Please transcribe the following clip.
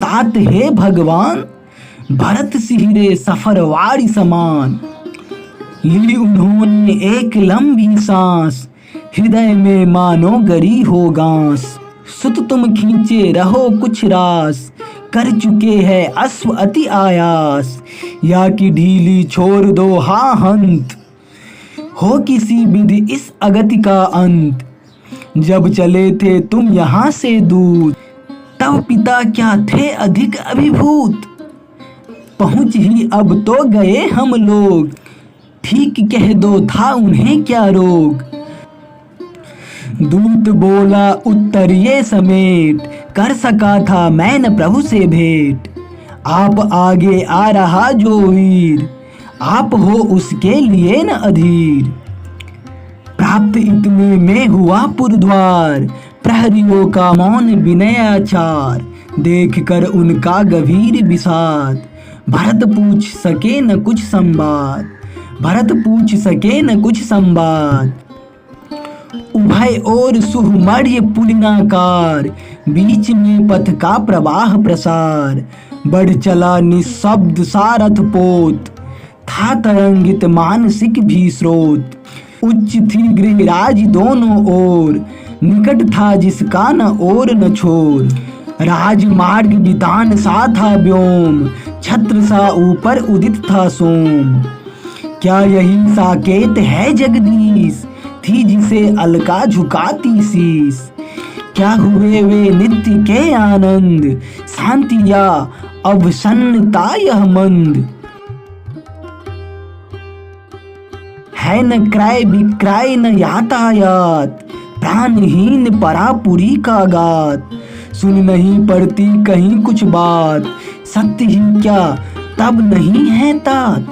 तात हे भगवान, भरत सिहरे सफरवारी समान। ली उन्होंने एक लंबी सांस, हृदय में मानो गरी हो घास। सुत तुम खींचे रहो कुछ रास, कर चुके हैं अश्व अति आयास। या कि ढीली छोड़ दो हाँ हंत, हो किसी विधि इस अगति का अंत। जब चले थे तुम यहाँ से दूर, तब पिता क्या थे अधिक अभिभूत। पहुँच ही अब तो गए हम लोग, ठीक कह दो था उन्हें क्या रोग। दूत बोला उत्तर ये समेट, कर सका था मैं न प्रभु से भेंट। आप आगे आ रहा जो वीर, आप हो उसके लिए न अधीर। प्राप्त इतने में हुआ पुरद्वार, प्रहरियों का मौन विनयाचार। देख कर उनका गंभीर विषाद, भरत पूछ सके न कुछ संवाद। भरत पूछ सके न कुछ संवाद। उभय और सुहुमर्य पुलिनाकार, बीच में पथ का प्रवाह प्रसार। बढ़ चला निःशब्द सारथ पोत, था तरंगित मानसिक भी स्रोत। उच्च थी गृहराज दोनों ओर, निकट था जिसका न ओर न छोर। राजमार्ग वितान सा था व्योम, छत्र सा ऊपर उदित था सोम। क्या यही साकेत है जगदीश, थी जिसे अलका झुकाती शीश। क्या हुए वे नित्य के आनंद, शांति या अवसन्नता यह मंद। है न क्रय विक्रय न यातायात, प्राणहीन परापुरी का गात। सुन नहीं पड़ती कहीं कुछ बात, सत्य ही क्या तब नहीं है तात।